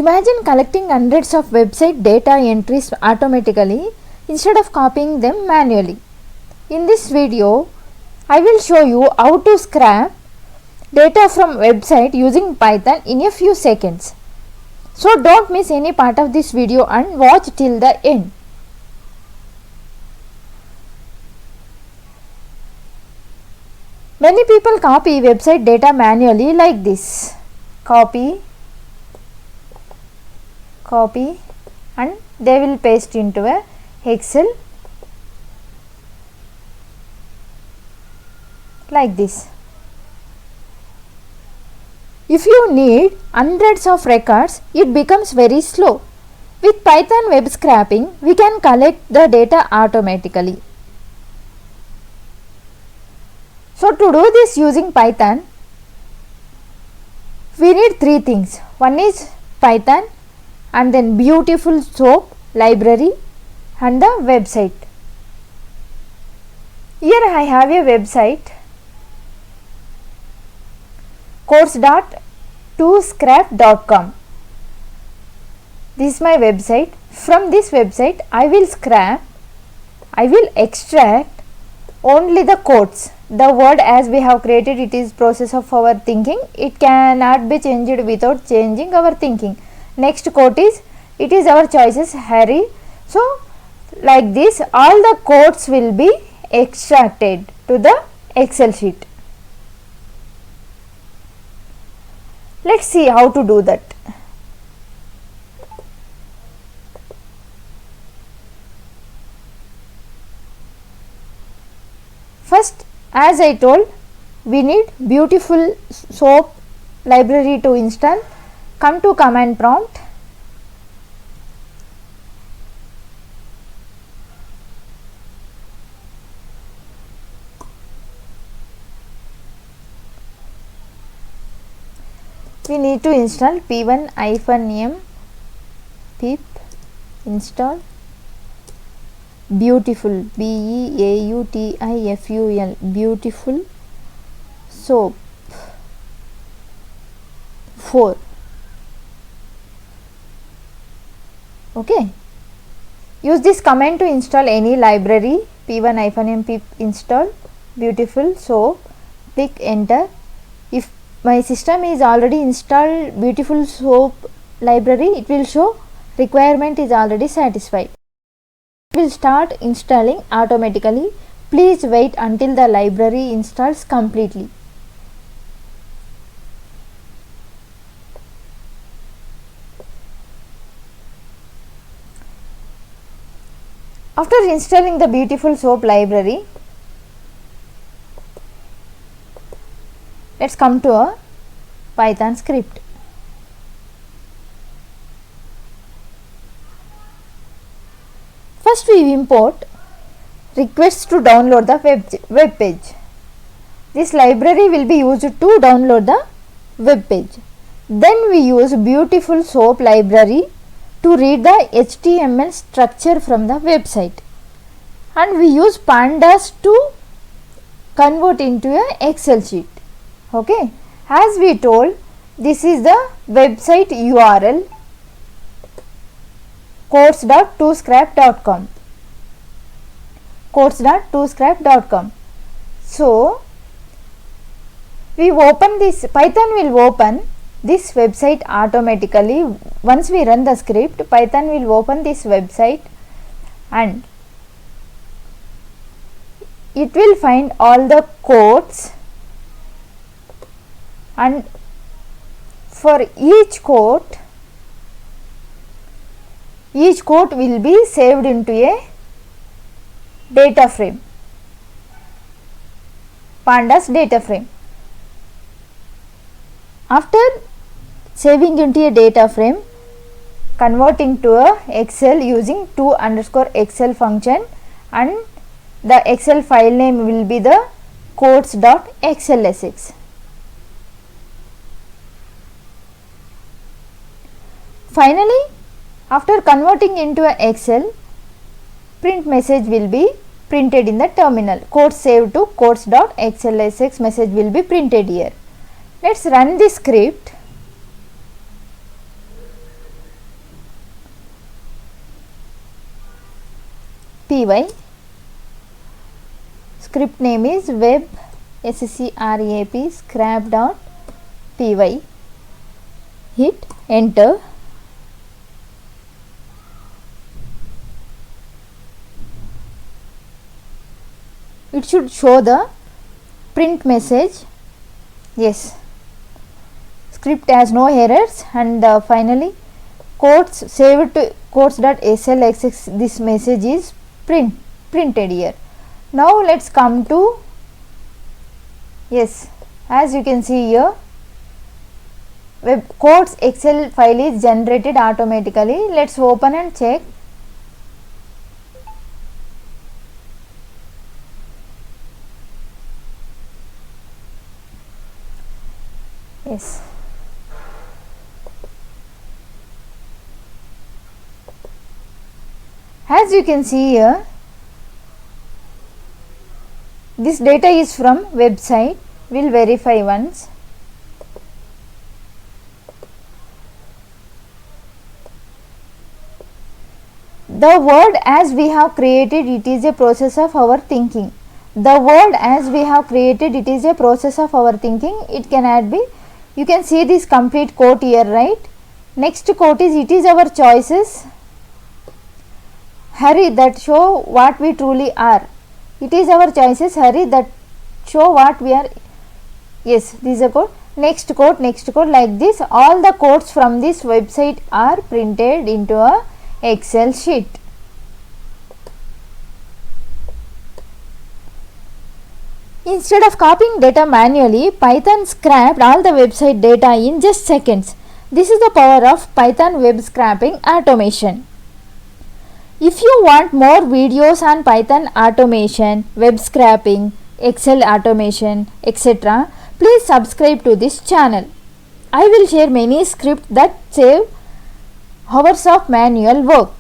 Imagine collecting hundreds of website data entries automatically instead of copying them manually. In this video, I will show you how to scrap data from website using Python in a few seconds. So don't miss any part of this video and watch till the end. Many people copy website data manually like this. Copy and they will paste into a Excel like this. If you need hundreds of records, it becomes very slow. With Python web scraping, we can collect the data automatically. So to do this using Python, we need three things. One is Python, and then BeautifulSoup library and the website. Here I have a website course.toscrap.com. This is my website. From this website I will extract only the quotes. The word as we have created, it is process of our thinking. It cannot be changed without changing our thinking. Next quote is, it is our choices Harry. So like this all the quotes will be extracted to the Excel sheet. Let's see how to do that. First, as I told, we need BeautifulSoup library to install. Come to command prompt. We need to install p1-m pip install beautiful BEAUTIFUL BeautifulSoup 4. Okay. Use this command to install any library. p1-m pip install BeautifulSoup. Click enter. If my system is already installed BeautifulSoup library, it will show requirement is already satisfied. It will start installing automatically. Please wait until the library installs completely. After installing the BeautifulSoup library, let's come to a Python script. First we import requests to download the web page. This library will be used to download the web page. Then we use BeautifulSoup library to read the HTML structure from the website, and we use pandas to convert into a Excel sheet. Okay, as we told, this is the website URL course.toscrap.com. So we open this, Python will open this website automatically. Once we run the script, Python will open this website and it will find all the quotes, and for each quote will be saved into a data frame, pandas data frame. After saving into a data frame, converting to a Excel using to_Excel function, and the Excel file name will be the quotes.xlsx. Finally, after converting into a Excel, print message will be printed in the terminal. Code saved to quotes.xlsx message will be printed here. Let's run this script. py. Script name is web scrap scrap.py. Hit enter. It should show the print message. Yes, script has no errors, and finally quotes saved to quotes.slxx. This message is printed here. Now let's come to, yes, as you can see here, web quotes Excel file is generated automatically. Let's open and check. Yes, as you can see here, this data is from website. We'll verify once. The word as we have created, it is a process of our thinking. The word as we have created, it is a process of our thinking. It can add be, you can see this complete quote here, right? Next quote is, it is our choices, hurry, that show what we truly are. It is our choices, hurry, that show what we are. Yes, this is a quote. Next quote, like this. All the quotes from this website are printed into a Excel sheet. Instead of copying data manually, Python scraped all the website data in just seconds. This is the power of Python web scraping automation. If you want more videos on Python automation, web scraping, Excel automation, etc., please subscribe to this channel. I will share many scripts that save hours of manual work.